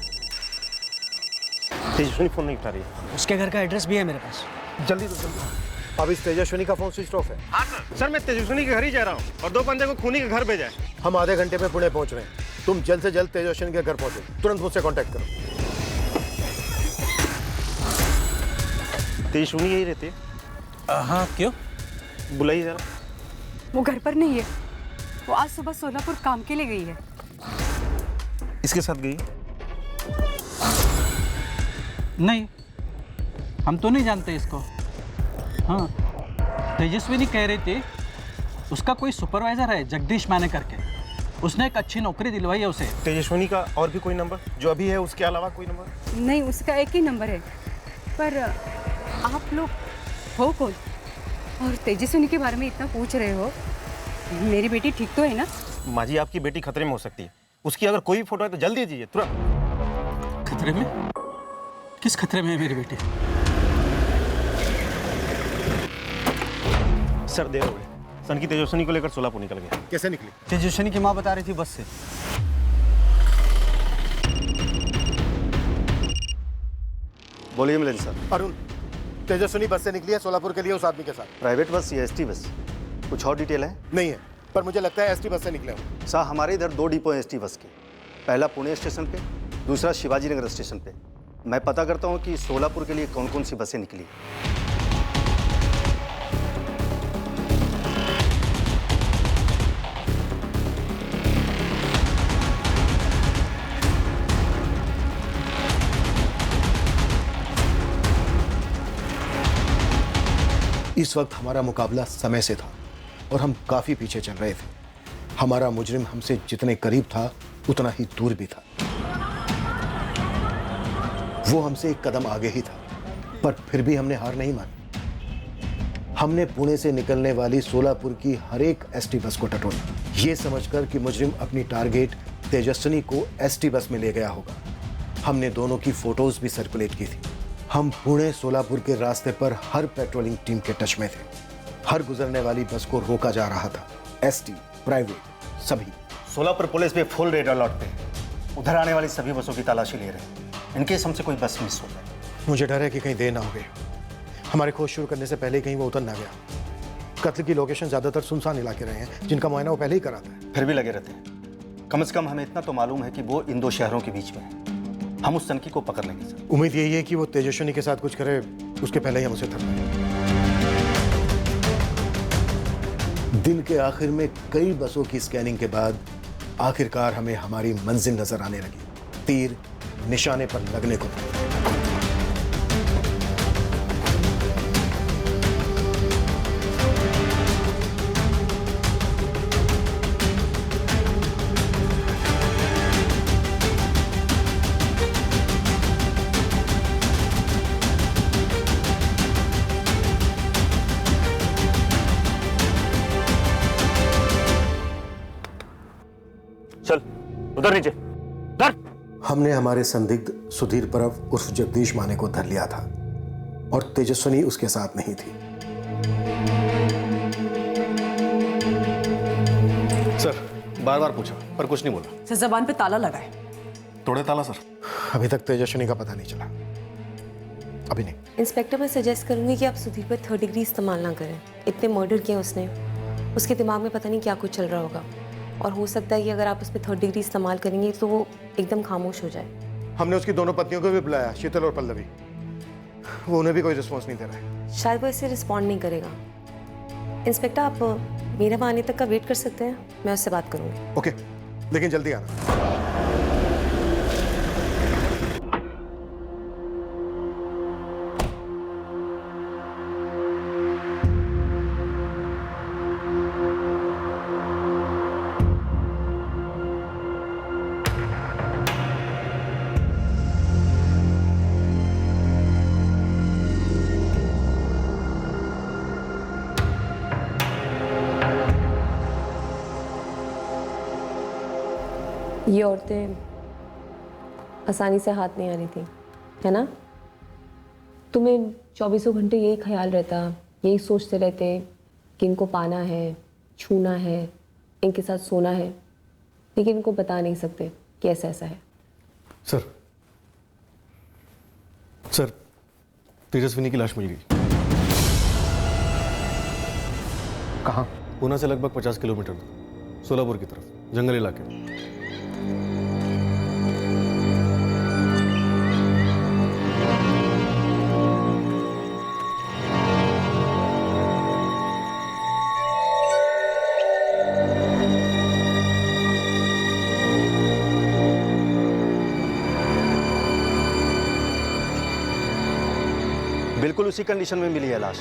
तेजस्विनी फोन नहीं उठा रही है। उसके घर का एड्रेस भी है मेरे पास। जल्दी तो जल्दी। अब इस तेजस्विनी का फोन स्विच ऑफ है। हाँ सर, मैं तेजस्विनी के घर ही जा रहा हूँ और 2 बंदे को खूनी के घर भेजा है। हम आधे घंटे में पुणे पहुंच रहे हैं। तुम जल्द से जल्द तेजस्विनी के घर पहुंचो। तुरंत मुझसे कांटेक्ट करो। तेजस्विनी यही रहती है? हाँ, क्यों? बुलाइए जरा। वो घर पर नहीं है। वो आज सुबह सोलापुर काम के लिए गई है। इसके साथ गई? नहीं, हम तो नहीं जानते इसको। हाँ, तेजस्विनी कह रही थी उसका कोई सुपरवाइजर है जगदीश माने करके, उसने एक अच्छी नौकरी दिलवाई है उसे। तेजस्विनी का और भी कोई नंबर जो अभी है, उसके अलावा कोई नंबर? नहीं, उसका एक ही नंबर है। पर आप लोग हो कौन और तेजस्विनी के बारे में इतना पूछ रहे हो? मेरी बेटी ठीक तो है ना? माँ जी, आपकी बेटी खतरे में हो सकती है। उसकी अगर कोई फोटो है तो जल्दी दीजिए, तुरंत। खतरे में? किस खतरे में है मेरी बेटी? सर देर हो गई। सन की तेजस्विनी को लेकर सोलापुर निकल गया। कैसे निकली? तेजस्विनी की माँ बता रही थी बस से। बोलिए मिलन सर। अरुण, तेजस्विनी बस से निकली है सोलापुर के लिए उस आदमी के साथ। प्राइवेट बस या एसटी बस? कुछ और डिटेल है? नहीं है, पर मुझे लगता है एसटी बस से निकले हो। सर हमारे इधर 2 डिपो हैं एसटी बस के। पहला पुणे स्टेशन पे, दूसरा शिवाजी नगर स्टेशन पे। मैं पता करता हूँ कि सोलापुर के लिए कौन कौन सी बसें निकली। इस वक्त हमारा मुकाबला समय से था और हम काफी पीछे चल रहे थे। हमारा मुजरिम हमसे जितने करीब था उतना ही दूर भी था। वो हमसे एक कदम आगे ही था, पर फिर भी हमने हार नहीं मानी। हमने पुणे से निकलने वाली सोलापुर की हर एक एसटी बस को टटोला, ये समझकर कि मुजरिम अपनी टारगेट तेजस्विनी को एसटी बस में ले गया होगा। हमने दोनों की फोटोज भी सर्कुलेट की थी। हम पुणे सोलापुर के रास्ते पर हर पेट्रोलिंग टीम के टच में थे। हर गुजरने वाली बस को रोका जा रहा था, एसटी, प्राइवेट, सभी। सोलापुर पुलिस भी फुल रेड अलर्ट पे है। उधर आने वाली सभी बसों की तलाशी ले रहे हैं, इनकेस हमसे कोई बस मिस हो जाए। मुझे डर है कि कहीं देर ना हो गई। हमारे खोज शुरू करने से पहले कहीं वो उतर ना गया। कत्ल की लोकेशन ज्यादातर सुनसान इलाके रहे हैं, जिनका मुआयना वो पहले ही करा था। फिर भी लगे रहते हैं। कम से कम हमें इतना तो मालूम है कि वो इन 2 शहरों के बीच में है। हम उस सनकी को पकड़ लेंगे सर। उम्मीद यही है कि वो तेजस्विनी के साथ कुछ करे, उसके पहले ही हम उसे थक पाए। दिन के आखिर में कई बसों की स्कैनिंग के बाद आखिरकार हमें हमारी मंजिल नजर आने लगी। तीर निशाने पर लगने को था। चल उधर नीचे धर। हमने हमारे संदिग्ध सुधीर परब उर्फ जगदीश माने को धर लिया था और तेजस्विनी उसके साथ नहीं थी। सर बार बार पूछा पर कुछ नहीं बोला। सर जबान पे ताला लगा है। तोड़े ताला सर? अभी तक तेजस्विनी का पता नहीं चला। अभी नहीं। इंस्पेक्टर, मैं सजेस्ट करूंगी कि आप सुधीर पर 3rd डिग्री इस्तेमाल ना करें। इतने मर्डर किए उसने, उसके दिमाग में पता नहीं क्या कुछ चल रहा होगा और हो सकता है कि अगर आप उस पर 3rd डिग्री इस्तेमाल करेंगे तो वो एकदम खामोश हो जाए। हमने उसकी दोनों पत्नियों को भी बुलाया, शीतल और पल्लवी। वो उन्हें भी कोई रिस्पॉन्स नहीं दे रहा है। शायद वो इससे रिस्पॉन्ड नहीं करेगा। इंस्पेक्टर, आप मेरे वहाँ आने तक का वेट कर सकते हैं, मैं उससे बात करूँगी। ओके, लेकिन जल्दी आना। ये औरतें आसानी से हाथ नहीं आ रही थी, है ना? तुम्हें 24 घंटे यही ख्याल रहता, यही सोचते रहते कि इनको पाना है, छूना है, इनके साथ सोना है, लेकिन इनको बता नहीं सकते कि ऐसा ऐसा है। सर तेजस्विनी की लाश मिल गई। कहाँ? पूना से लगभग 50 किलोमीटर दूर, सोलापुर की तरफ, जंगल इलाके में। बिल्कुल उसी कंडीशन में मिली है लाश,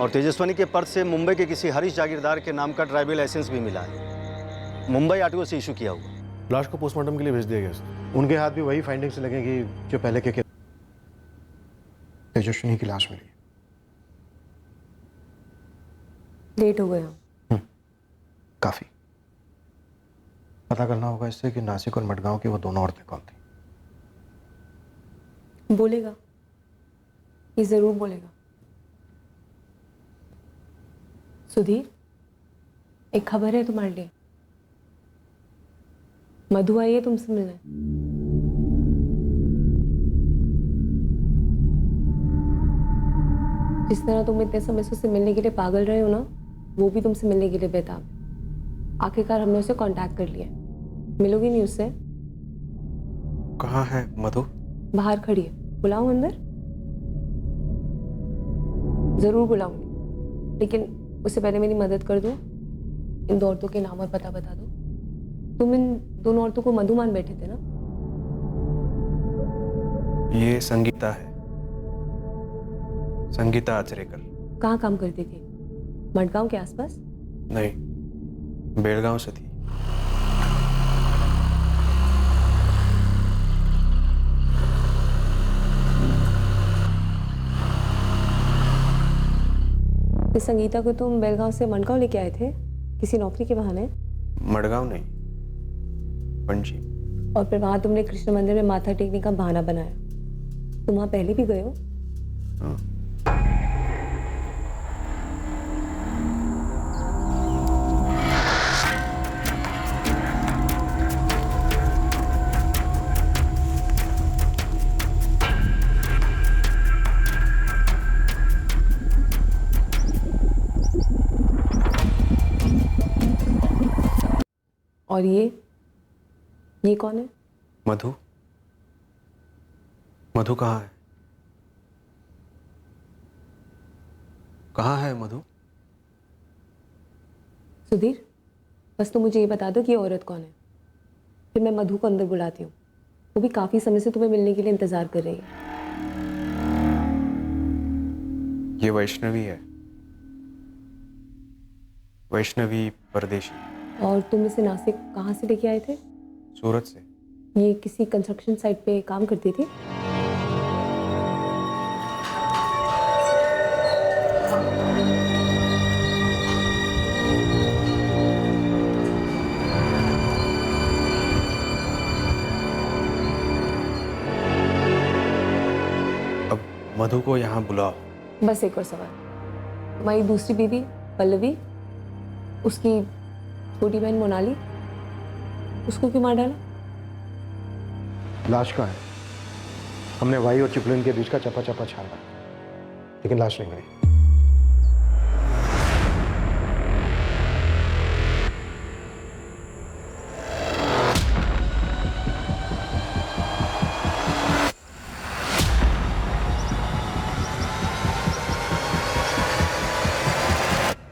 और तेजस्विनी के पर्स से मुंबई के किसी हरीश जागीरदार के नाम का ड्राइविंग लाइसेंस भी मिला है, मुंबई आरटीओ से इशू किया हुआ। लाश को पोस्टमार्टम के लिए भेज दिया गया सर। उनके हाथ भी वही फाइंडिंग्स लगेंगी जो पहले के तेजस्विनी की लाश मिली। लेट हो गया। काफी। पता करना होगा इससे कि नासिक और मडगांव की वो दोनों औरतें कौन थी। बोलेगा, ये जरूर बोलेगा। सुधीर, एक खबर है तुम्हारे लिए। मधु आई है तुमसे मिलने। जिस तरह तुम इतने समय से उससे मिलने के लिए पागल रहे हो ना, वो भी तुमसे मिलने के लिए बेताब है। आखिरकार हमने उसे कांटेक्ट कर लिया। मिलोगी नहीं उससे? कहाँ है मधु? बाहर खड़ी है, बुलाऊं अंदर? जरूर बुलाऊंगी, लेकिन उससे पहले मेरी मदद कर दो। इन दो औरतों के नाम और पता बता दो। तुम इन दोनों औरतों को मधु मान बैठे थे ना? ये संगीता है, संगीता आचरेकर। कहाँ काम करती थी? मडगांव के आसपास? नहीं, बेलगांव से थी। इस संगीता को तुम बेलगांव से मडगांव लेके आए थे किसी नौकरी के बहाने? मडगांव नहीं, पणजी। और फिर वहां तुमने कृष्ण मंदिर में माथा टेकने का बहाना बनाया। तुम वहां पहले भी गए हो? हाँ। और ये कौन है? मधु। मधु कहाँ है? कहाँ है मधु? सुधीर, बस तुम मुझे ये बता दो कि ये औरत कौन है, फिर मैं मधु को अंदर बुलाती हूँ। वो भी काफी समय से तुम्हें मिलने के लिए इंतजार कर रही है। ये वैष्णवी है, वैष्णवी परदेशी। और तुम इसे नासिक कहाँ से लेके आए थे? सूरत से। ये किसी कंस्ट्रक्शन साइट पे काम करती थी? अब मधु को यहाँ बुलाओ। बस एक और सवाल, तुम्हारी दूसरी बीवी पल्लवी, उसकी छोटी बहन मोनाली, उसको क्यों मार डाला? लाश कहाँ है? हमने वाई और चिपलिन के बीच का चपा चपा छाना, लेकिन लाश नहीं मिली।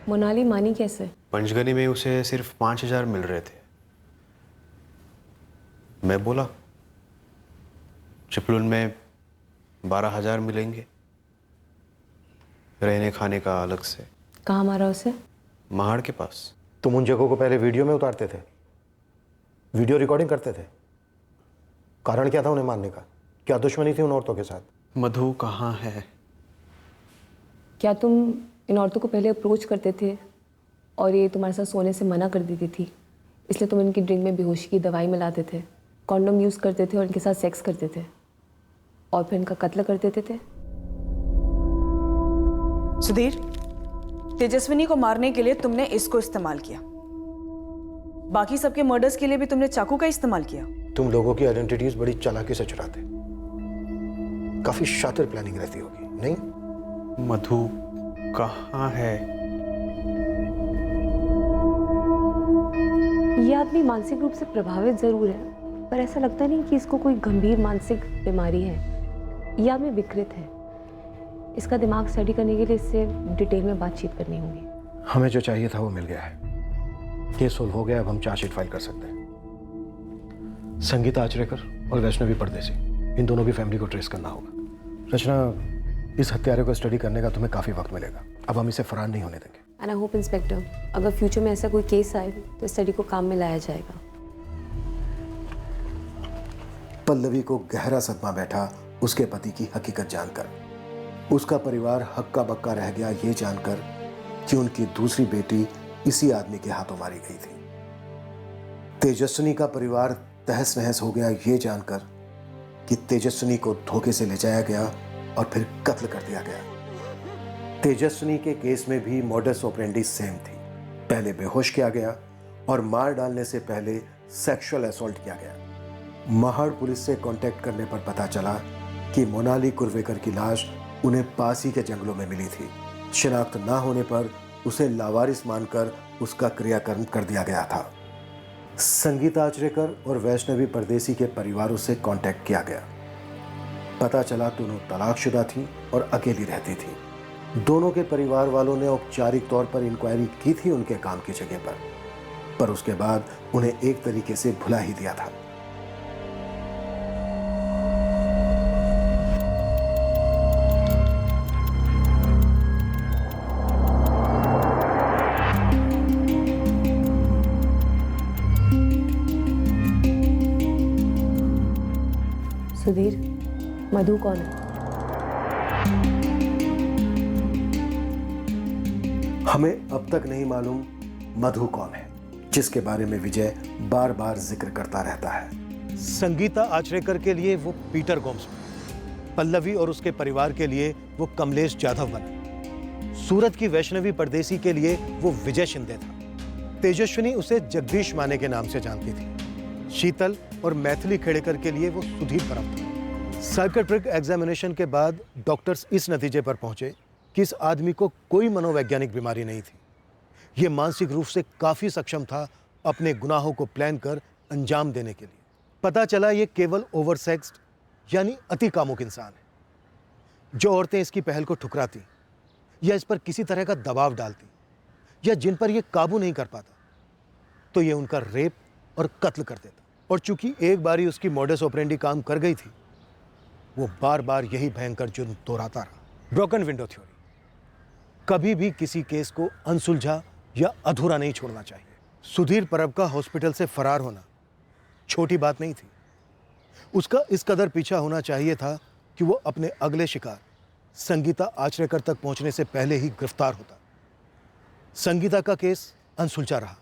मोनाली मानी कैसे? पंचगनी में उसे सिर्फ 5,000 मिल रहे थे। मैं बोला चिपलुन में 12,000 मिलेंगे, रहने खाने का अलग से। कहाँ मारा उसे? महाड़ के पास। तुम उन जगहों को पहले वीडियो में उतारते थे, वीडियो रिकॉर्डिंग करते थे। कारण क्या था उन्हें मारने का? क्या दुश्मनी थी उन औरतों के साथ? मधु कहाँ है? क्या तुम इन औरतों को पहले अप्रोच करते थे और ये तुम्हारे साथ सोने से मना कर देती थी, इसलिए तुम इनकी ड्रिंक में बेहोशी की दवाई मिलाते थे, कॉन्डोम यूज़ करते थे और इनके साथ सेक्स करते थे और फिर इनका कत्ल कर देते थे? सुधीर, तेजस्विनी को मारने के लिए तुमने इसको इस्तेमाल किया, बाकी सबके मर्डर्स के लिए भी तुमने चाकू का इस्तेमाल किया। तुम लोगों की आइडेंटिटीज बड़ी चालाकी से चुराते, काफी शातिर प्लानिंग रहती होगी, नहीं? मधु कहाँ है? ये आदमी मानसिक रूप से प्रभावित जरूर है, पर ऐसा लगता नहीं कि इसको कोई गंभीर मानसिक बीमारी है। ये आदमी विकृत है। इसका दिमाग स्टडी करने के लिए इससे डिटेल में बातचीत करनी होगी। हमें जो चाहिए था वो मिल गया है, केस सोल्व हो गया। अब हम चार्जशीट फाइल कर सकते हैं। संगीता आचरेकर और वैष्णवी परदेसी, इन दोनों की फैमिली को ट्रेस करना होगा। रचना, इस हत्यारे को स्टडी करने का तुम्हें काफी वक्त मिलेगा। अब हम इसे फरार नहीं होने देंगे। एंड आई होप इंस्पेक्टर, अगर फ्यूचर में ऐसा कोई केस आए तो स्टडी को काम में लाया जाएगा। पल्लवी को गहरा सदमा बैठा उसके पति की हकीकत जानकर। उसका परिवार हक्का बक्का रह गया ये जानकर कि उनकी दूसरी बेटी इसी आदमी के हाथों मारी गई थी। तेजस्विनी का परिवार तहस नहस हो गया ये जानकर कि तेजस्विनी को धोखे से ले जाया गया और फिर कत्ल कर दिया गया। तेजस्विनी के केस में भी मॉडस ऑपरेंडी सेम थी। पहले बेहोश किया गया और मार डालने से पहले सेक्सुअल असॉल्ट किया गया। महाड़ पुलिस से कांटेक्ट करने पर पता चला कि मोनाली कुर्वेकर की लाश उन्हें पास ही के जंगलों में मिली थी। शिनाख्त ना होने पर उसे लावारिस मानकर उसका क्रियाकर्म कर दिया गया था। संगीता आचरेकर और वैष्णवी परदेसी के परिवारों से कांटेक्ट किया गया। पता चला दोनों तलाकशुदा थी और अकेली रहती थी। दोनों के परिवार वालों ने औपचारिक तौर पर इंक्वायरी की थी उनके काम की जगह पर उसके बाद उन्हें एक तरीके से भुला ही दिया था। सुधीर, मधु कौन है? हमें अब तक नहीं मालूम मधु कौन है, जिसके बारे में विजय बार बार जिक्र करता रहता है। संगीता आचरेकर के लिए वो पीटर गोम्स बने, पल्लवी और उसके परिवार के लिए वो कमलेश जाधव बने, सूरत की वैष्णवी परदेसी के लिए वो विजय शिंदे था, तेजस्विनी उसे जगदीश माने के नाम से जानती थी, शीतल और मैथिली खेड़ेकर के लिए वो सुधीर परब था। साइकेट्रिक एग्जामिनेशन के बाद डॉक्टर्स इस नतीजे पर पहुंचे कि इस आदमी को कोई मनोवैज्ञानिक बीमारी नहीं थी। ये मानसिक रूप से काफी सक्षम था अपने गुनाहों को प्लान कर अंजाम देने के लिए। पता चला ये केवल ओवरसेक्स्ड यानी अति कामुक इंसान है। जो औरतें इसकी पहल को ठुकराती या इस पर किसी तरह का दबाव डालती या जिन पर यह काबू नहीं कर पाता तो ये उनका रेप और कत्ल कर देता। और चूंकि एक बारी उसकी मॉडस ऑपरेंडी काम कर गई थी, वो बार बार यही भयंकर जुर्म दोहराता रहा। ब्रोकन विंडो थ्योरी, कभी भी किसी केस को अनसुलझा या अधूरा नहीं छोड़ना चाहिए। सुधीर परब का हॉस्पिटल से फरार होना छोटी बात नहीं थी। उसका इस कदर पीछा होना चाहिए था कि वो अपने अगले शिकार संगीता आचरेकर तक पहुंचने से पहले ही गिरफ्तार होता। संगीता का केस अनसुलझा रहा,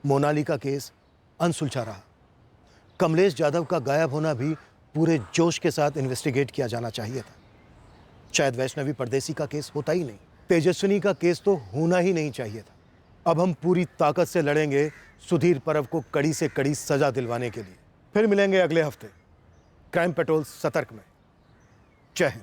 मोनाली का केस अनसुलझा रहा, कमलेश जाधव का गायब होना भी पूरे जोश के साथ इन्वेस्टिगेट किया जाना चाहिए था। शायद वैष्णवी परदेसी का केस होता ही नहीं, तेजस्विनी का केस तो होना ही नहीं चाहिए था। अब हम पूरी ताकत से लड़ेंगे सुधीर परब को कड़ी से कड़ी सजा दिलवाने के लिए। फिर मिलेंगे अगले हफ्ते क्राइम पेट्रोल सतर्क में। जय हिंद।